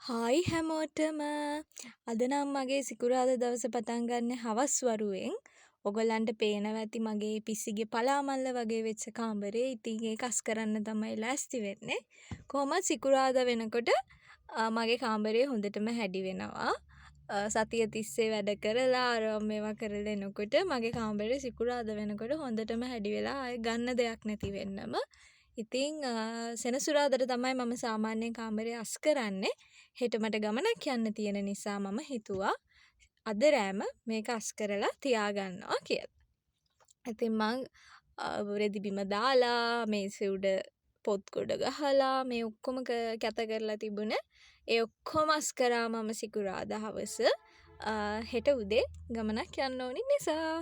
Hi හැමෝටම අද නම් මගේ සිකුරාදා දවස පටන් ගන්න හවස් වරුවෙන්. ඔයගොල්ලන්ට පේනවා ඇති මගේ පිස්සිගේ පලාමල්ල වගේ වෙච්ච කාමරේ. ඉතින් ඒක අස් කරන්න තමයි ලෑස්ති වෙන්නේ. කොහොමත් සිකුරාදා වෙනකොට මගේ කාමරේ හොඳටම හැඩි වෙනවා. සතිය තිස්සේ වැඩ කරලා අරවා මේවා කරලා එනකොට මගේ කාමරේ සිකුරාදා වෙනකොට හොඳටම හැඩි වෙලා ආයෙ ගන්න දෙයක් නැති වෙන්නම. ඉතින් සෙනසුරාදාට තමයි මම සාමාන්‍යයෙන් කාමරේ අස් කරන්නේ. හෙට මට ගමනක් යන්න තියෙන නිසා මම හිතුවා අද රෑම මේක අස් කරලා තියාගන්නවා කියලා. ඉතින් මං රෙදි බිම දාලා මේසේ උඩ පොත් ගොඩ ගහලා මේ ඔක්කොම කැත කරලා තිබුණේ. ඒ ඔක්කොම අස් කරා මම සිකුරාදා හවස හෙට උදේ ගමනක් යන්න ඕනි නිසා.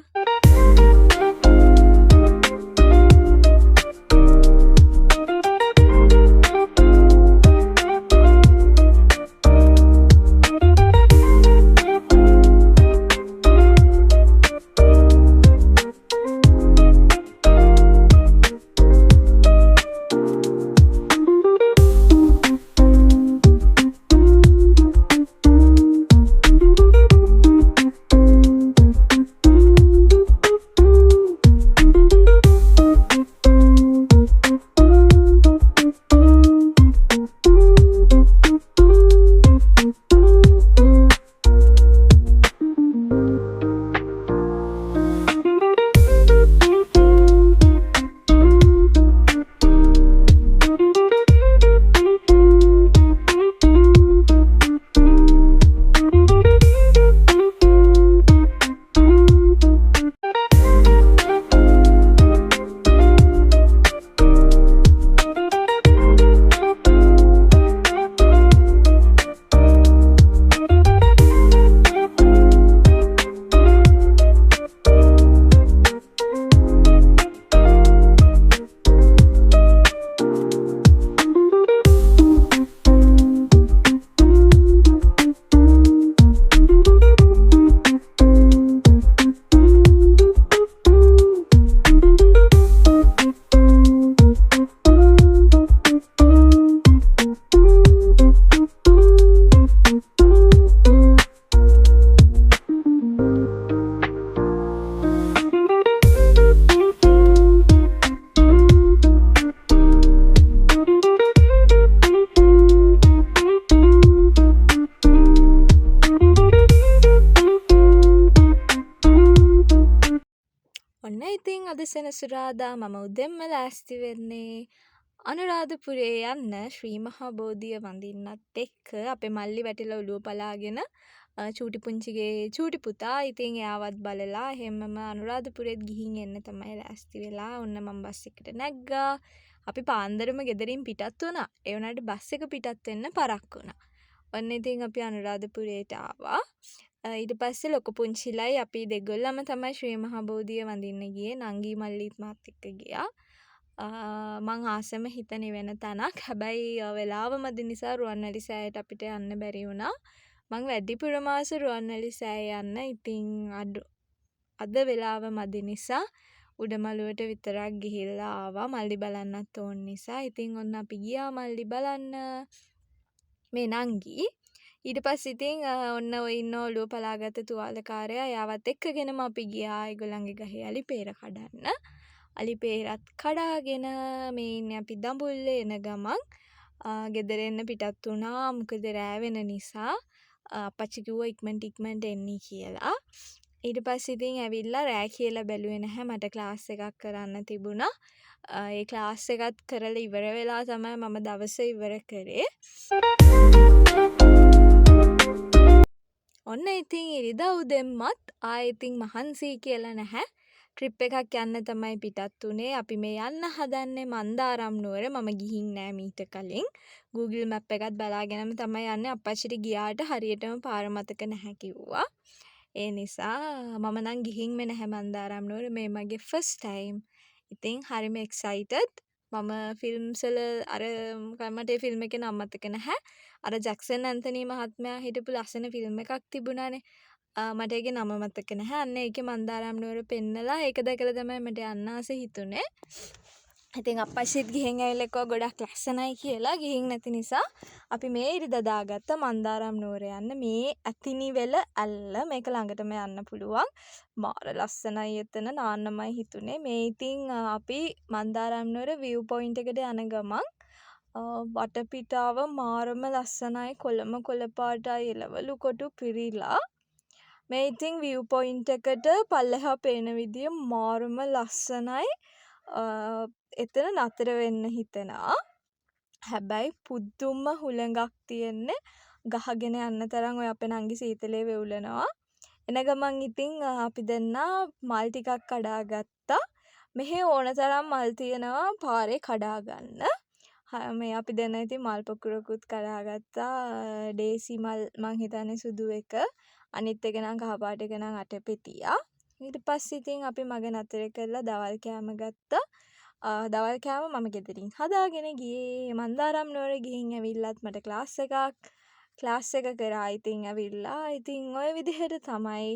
ඔන්න ඉතින් අද සෙනසුරාදා මම උදෙන්ම ලෑස්ති වෙන්නේ අනුරාධපුරේ යන්න ශ්‍රී මහා බෝධිය වඳින්නත් එක්ක අපේ මල්ලි වැටිලා ඔළුව පලාගෙන චූටි පුංචිගේ චූටි පුතා ඉතින් එයාවත් බලලා එහෙමම අනුරාධපුරෙත් ගිහින් එන්න තමයි ලෑස්ති වෙලා. ඔන්න මම බස් එකට නැග්ගා. අපි පාන්දරම ගෙදරින් පිටත් වුණා. ඒ වුණාට බස් එක පිටත් වෙන්න පරක් වුණා. ඔන්න ඉතින් අපි අනුරාධපුරයට ආවා. ඊට පස්සේ ලොකු පුංචිලයි අපි දෙගොල්ලම තමයි ශ්‍රී මහා බෝධිය වඳින්න ගියේ. නංගි මල්ලිත් මාත් එක්ක ගියා. මං ආසම හිතන වෙන තැනක්. හැබැයි වෙලාව මදි නිසා රුවන්වැලි සෑයට අපිට යන්න බැරි වුණා. මං වැඩිපුරම ආස රුවන්වැලි සෑය යන්න. ඉතින් අද වෙලාව මදි නිසා උඩමළුවට විතරක් ගිහිල්ලා ආවා. මල්ලි බලන්නත් ඕන නිසා. ඉතින් ඔන්න අපි ගියා මල්ලි බලන්න. මේ නංගි ඊට පස්සේ ඉතින් ඔන්න ඔය ඉන්න ඔළුව පලාගත්ත තුවාලකාරයා එයාවත් එක්කගෙනම අපි ගියා ඒගොල්ලන්ගේ ගහේ අලි පෙර කඩන්න. අලි පෙරත් කඩාගෙන මේ ඉන්නේ අපි දඹුල්ලේ එන ගමන් ගෙදර එන්න පිටත් වුණා. මොකද රෑ වෙන නිසා අප්පච්චි කිව්වා ඉක්මනට එන්නී කියලා. ඊට පස්සේ ඉතින් ඇවිල්ලා රෑ කියලා බැලුවේ නැහැ. මට ක්ලාස් එකක් කරන්න තිබුණා. ඒ ක්ලාස් එකත් කරලා ඉවර වෙලා තමයි මම දවස ඉවර කරේ. ඔන්න ඉතින් ඉරිදා උදෙන්මත් ආයෙ ඉතින් මහන්සි කියලා නැහැ. ට්‍රිප් එකක් යන්න තමයි පිටත් උනේ. අපි මේ යන්න හදන්නේ මන්දාරම් නුවර. මම ගිහින් නෑ මීට කලින්. Google Map එකත් බලාගෙනම තමයි යන්නේ. අප්පච්චිට ගියාට හරියටම පාර මතක නැහැ කිව්වා. ඒ නිසා මම නම් ගිහින්ම නැහැ මන්දාරම් නුවර. මේ මගේ first time. ඉතින් හරිම excited. මම ෆිල්ම්ස් වල අර මට ඒ ෆිල්ම් එකේ නම මතක නැහැ. අර ජැක්සන් ඇන්තනී මහත්මයා හිටපු ලස්සන ෆිල්ම් එකක් තිබුණානේ. මට ඒකේ නම මතක නැහැ. අන්න ඒකේ මන්දාරම් නුවර පෙන්නලා ඒක දැකලා තමයි මට යන්න ආස හිතුනේ. ඉතින් අප්පච්චිත් ගිහින් ඇවිල්ලා කිව්වා ගොඩක් ලස්සනයි කියලා. ගිහින් නැති නිසා අපි මේ ඉරිදා දාගත්ත මන්දාරම් නුවර යන්න. මේ ඇතිනිවෙල ඇල්ල මේක ළඟටම යන්න පුළුවන්. මාර ලස්සනයි එතන නාන්නමයි හිතුනේ. මේ ඉතින් අපි මන්දාරම් නුවර view point එකට යන ගමන් වටපිටාව මාරම ලස්සනයි. කොළම කොළ පාටයි එළවලු කොටු පිරීලා. මේ ඉතින් view point එකට පල්ලෙහා පේන විදිය මාරම ලස්සනයි. එතන නතර වෙන්න හිතෙනවා. හැබැයි පුදුම හුළඟක් තියෙන්නේ. ගහගෙන යන්න තරම් ඔය අපේ නංගි සීතලේ වෙවුලනවා. එන ගමන් ඉතින් අපි දෙන්නා මල් ටිකක් කඩා ගත්තා. මෙහෙ ඕන තරම් මල් තියෙනවා පාරේ කඩා ගන්න. මේ අපි දෙන්න ඉතින් මල් පොකුරකුත් කඩා ගත්තා. ඩේසි මල් මං හිතන්නේ සුදු එක. අනිත් එක නම් කහ පාට එක නම් අටපෙතියා. ඊට පස්සේ ඉතින් අපි මග නතර කරලා දවල් කෑම ගත්තා. දවල් කෑම මම ගෙදරින් හදාගෙන ගියේ. මන්දාරම් නුවර ගිහින් ඇවිල්ලත් මට ක්ලාස් එක කරා ඉතින් ඇවිල්ලා. ඉතින් ඔය විදිහට තමයි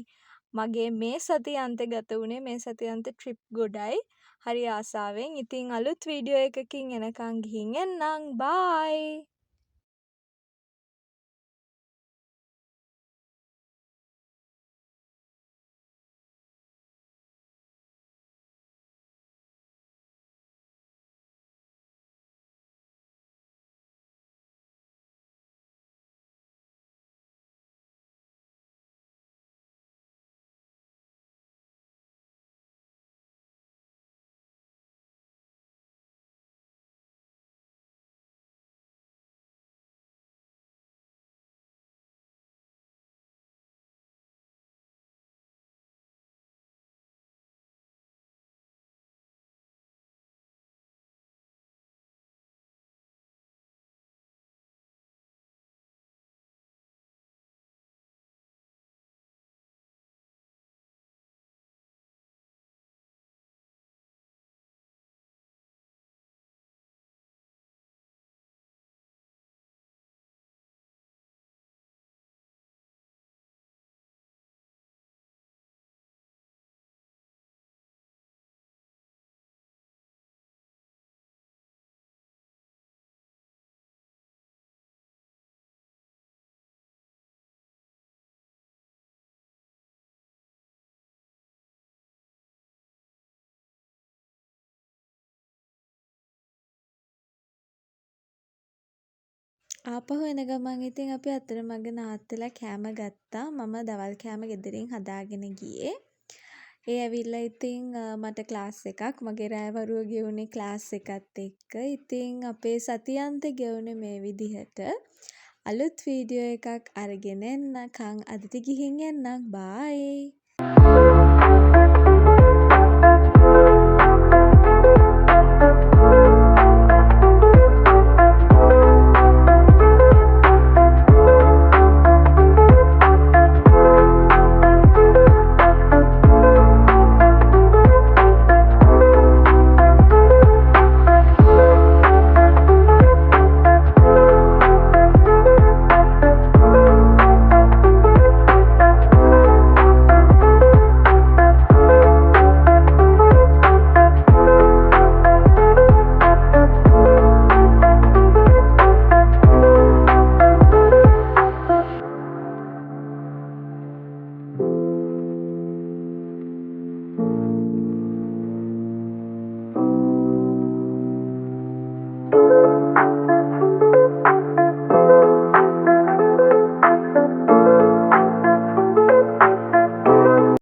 මගේ මේ සතියාන්තේ ගත වුණේ. මේ සතියාන්තේ ට්‍රිප් ගොඩයි. හරි ආසාවෙන්. ඉතින් අලුත් වීඩියෝ එකකින් එනකන් ගිහින් එන්නම්. බයි. ආපහු එන ගමන් ඉතින් අපි අතරමඟ නවත්තලා කෑම ගත්තා. මම දවල් කෑම ගෙදරින් හදාගෙන ගියේ. ඒ ඇවිල්ලා ඉතින් මට ක්ලාස් එකක්. මගේ රෑවරුව ගෙවුනේ ක්ලාස් එකත් එක්ක. ඉතින් අපේ සතියාන්තේ ගෙවුනේ මේ විදිහට. අලුත් වීඩියෝ එකක් අරගෙන එන්නකම් අදට ගිහින් එන්නම්. බයි.